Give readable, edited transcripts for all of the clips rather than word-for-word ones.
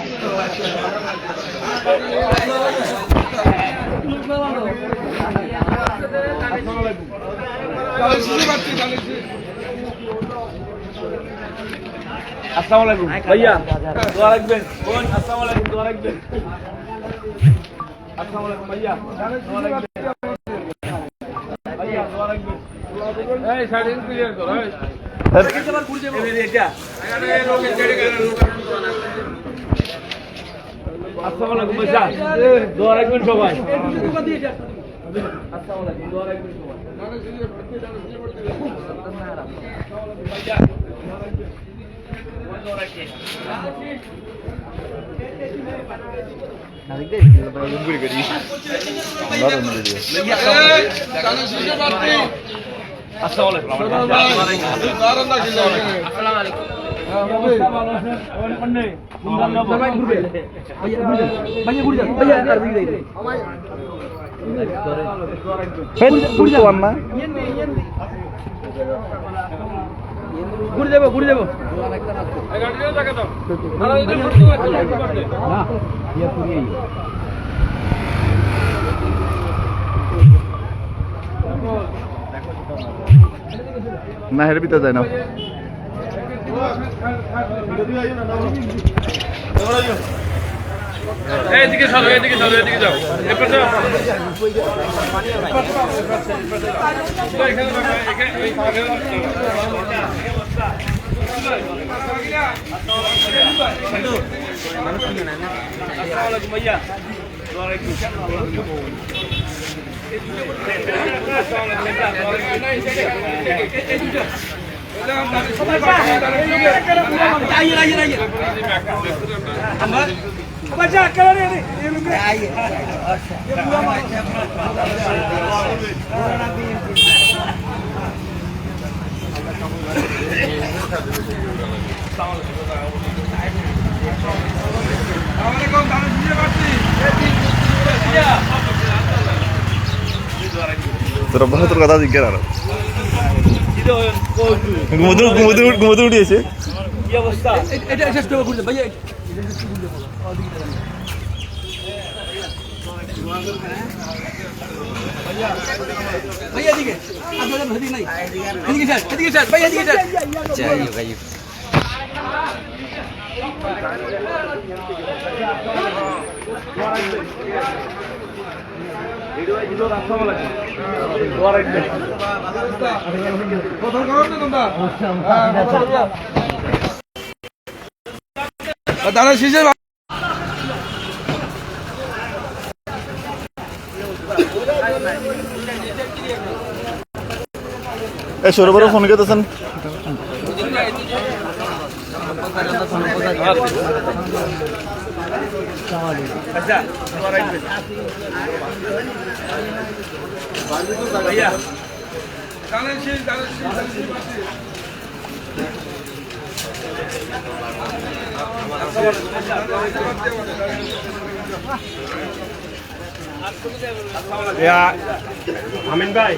আসসালামু আলাইকুম ভাইয়া, দোয়া রাখবেন। আসসালামু আলাইকুম, দোয়া রাখবেন। আসসালামু আলাইকুম ভাইয়া, দোয়া রাখবেন। ভাইয়া দোয়া রাখবেন। এই সাইড ক্লিয়ার করো। এই আবার ঘুরে যাবো এটা। আসসালামু আলাইকুম ভাইয়া, দোয়া রাখবেন সবাই। আসসালামু আলাইকুম, দোয়া রাখবেন সবাই। ঘুরে যাবো ঘুরে যাবো না হেরে পিতা যায় না এইদিকে চলো, এইদিকে চলো, এদিকে যাও। ভাইয়া তোর বাহাত্তর কথা জিজ্ঞাসা আর ঘুমোতে উঠিয়েছে কি অবস্থা? এটা শেষ করে ঘুরতে ভাইয়া। ভাইয়া এদিকে আপনাদের এদিকে নাই, এদিকে স্যার, এদিকে স্যার, ভাইয়া এদিকে স্যার। যাই ভাই দাদা শিশে সৌরভের ফোন করতেছেন আচ্ছা ভাইয়া আমিন ভাই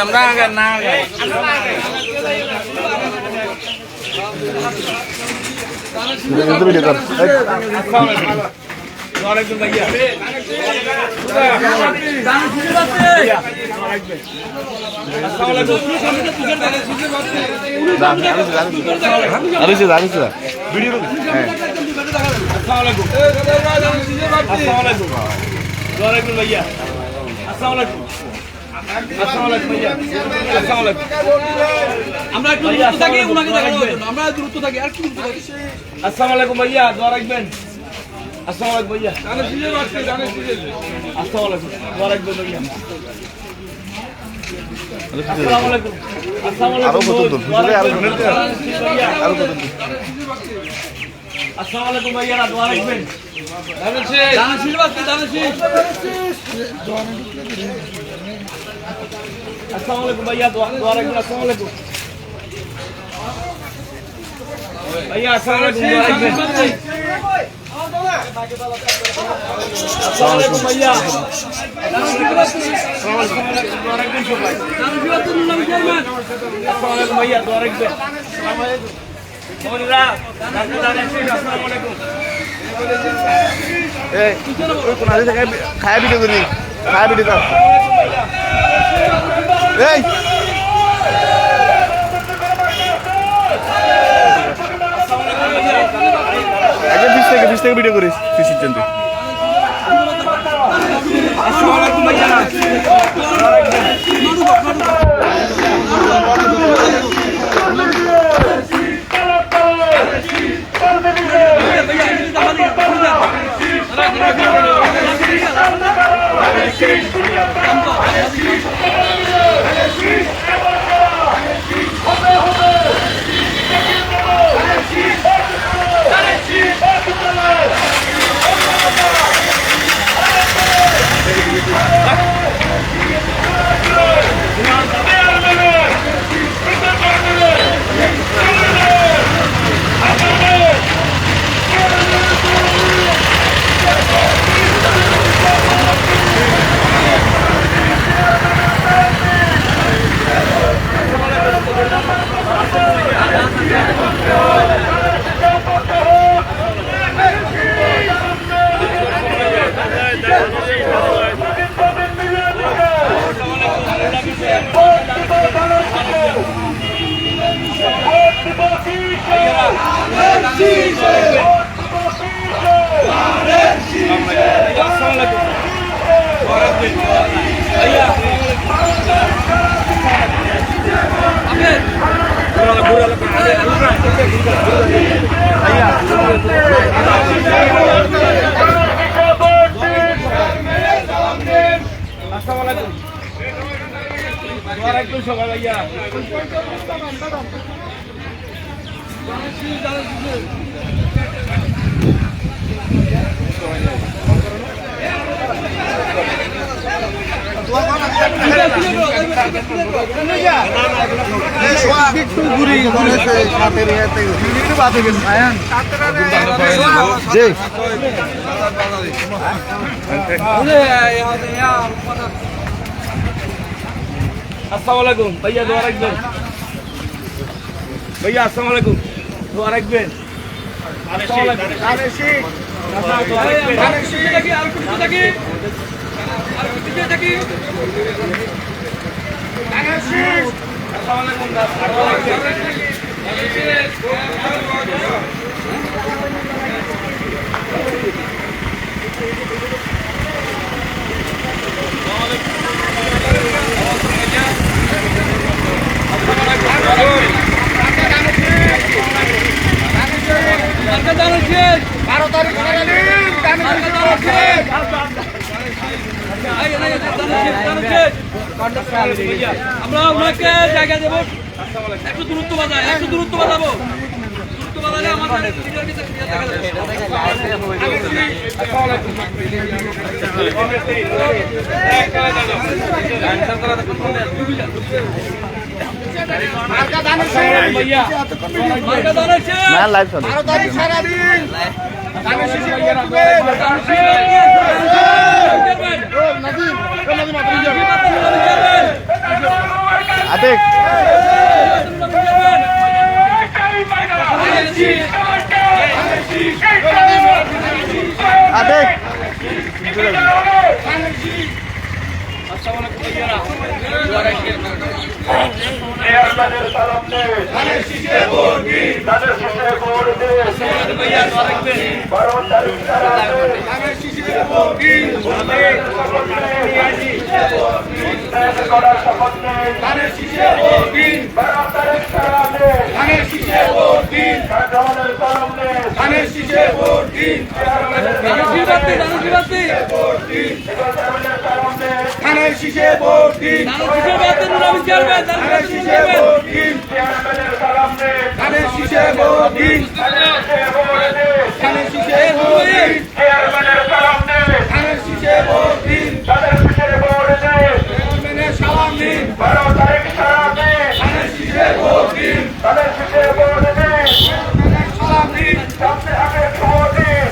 আমরা না ভাইয়া আমরা একটু দূরত্ব থাকি, ওনাকে দেখানোর জন্য আমরা দূরত্ব থাকি। আর কি দূরত্ব থাকি? আসসালামু আলাইকুম ভাইয়া, দোয়া রাখবেন। আসসালামু আলাইকুম ভাইয়া, আসসালামু আলাইকুম, দোয়া রাখবেন ভাইয়া। আসসালামু আলাইকুম, আসসালামু আলাইকুম, আসসালামু আলাইকুম ভাইয়া, দোয়া রাখবেন। আসসালামু আলাইকুম ভাইয়া, দোয়া রাখবেন। আসসালামু আলাইকুম ভাইয়া, আসসালামু আলাইকুম, দোয়া রাখবেন। আসসালামু আলাইকুম ভাইয়া। আসসালামু আলাইকুম। দোয়া রাখবেন সবাই। আসসালামু আলাইকুম ভাইয়া, দোয়া রাখবেন। আসসালামু আলাইকুম। বোনরা, আসসালামু আলাইকুম। এই কোন আজ থেকে খায়া ভিডিও করি খায়া ভিডিও কর এই আগে 20 থেকে ভিডিও করিস ফিসির জন্য আসসালামু আলাইকুম ভাইয়া। সবাই ভাইয়া আসসালামু আলাইকুম ভাইয়া, দোয়া রাখবেন ভাইয়া। আসসালামু আলাইকুম, দোয়া রাখবেন। আমরা ওনাকে জায়গা দেবো, একটু দূরত্ব বাজায়, একটু দূরত্ব বাজাবো, দূরত্ব বাজালে আমাদের না লাইভ চলে আতিক আতিক ধানের শীষে ভোট দিন, ধানের শীষে ভোট দিন, ধানের শীষে ভোট দিন, ধানের শীষে ভোট দিন, ধানের শীষে ভোট দিন, চেয়ারম্যানের সালাম দিন, 12 তারিখ সালাম দিন, ধানের শীষে ভোট দিন, চেয়ারম্যানের সালাম দিন, সবচেয়ে আগে ভোট দিন,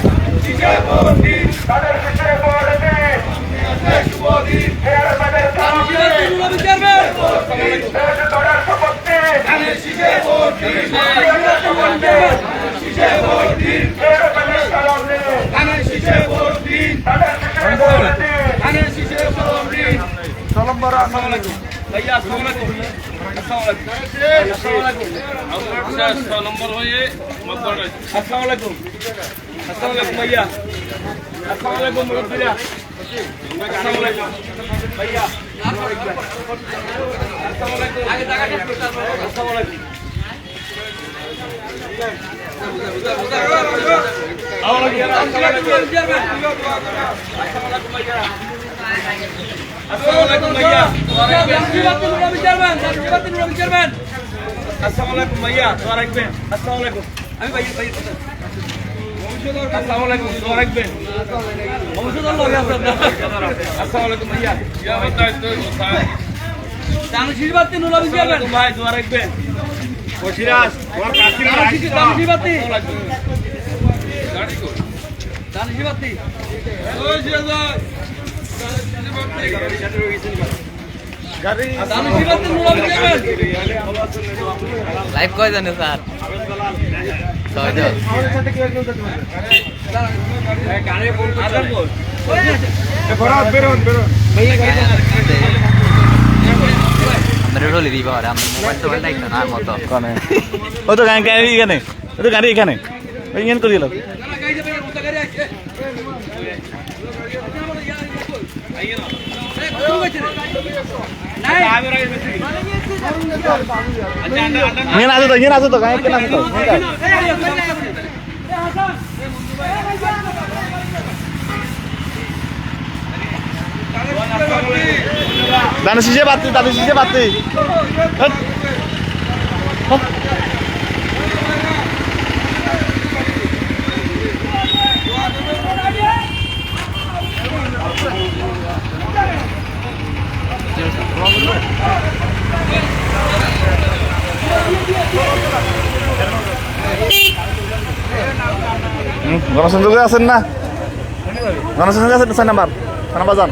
দেশ গড়ার শপথ নিন ধানের শীষে ভোট দিন শপথ নিন শীষে ভোট দিন এরকমের সালাম নিন ধানের শীষে ভোট দিন ধানের শীষে ভোট দিন ধানের শীষে ভোট দিন আসসালামু আলাইকুম ভাইয়া আসসালামু আলাইকুম আসসালামু আলাইকুম আপনার 6 নম্বর হয়ে আসসালামু আলাইকুম আসসালামু আলাইকুম ভাইয়া আসসালামু আলাইকুম মুরব্বিরা আসসালামু আলাইকুম ভাইয়া আসসালামু আলাইকুম আগে টাকাটা আসসালামু আলাইকুম আসসালামু ভাইয়া আসসালামু আলাইকুম ভাইয়া দোয়া রাখবেন আসসালামু আলাইকুম আমি ভাইয়া আসসালামু আলাইকুম দোয়া রাখবেন আসসালামু আলাইকুম ভাইয়া জানশীবাতি নুরাবি যাবেন ভাই দোয়া রাখবেন বসিরাজ তোমার কাছে জানশীবাতি জানশীবাতি ওই জিয়াদা জানশীবাতি নুরাবি যাবেন লাইভ কয় জানে স্যার ছয়জন গানে বল আদার বল বেরোন আমরা রোলি দিব আর আমরা মোবাইল দেখতে না মতো কনে ও তো গাড়ি এখানে ও তো গাড়ি এখানে ওই ইঞ্জিন করে দিল ইঞ্জিন আছে তো গাড়ি কেন আছে তো দানে শিশে বাতি গণসংযোগে আছেন না গণসংযোগে আছেন 6 নাম্বার যান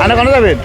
আনে কোন যাবেন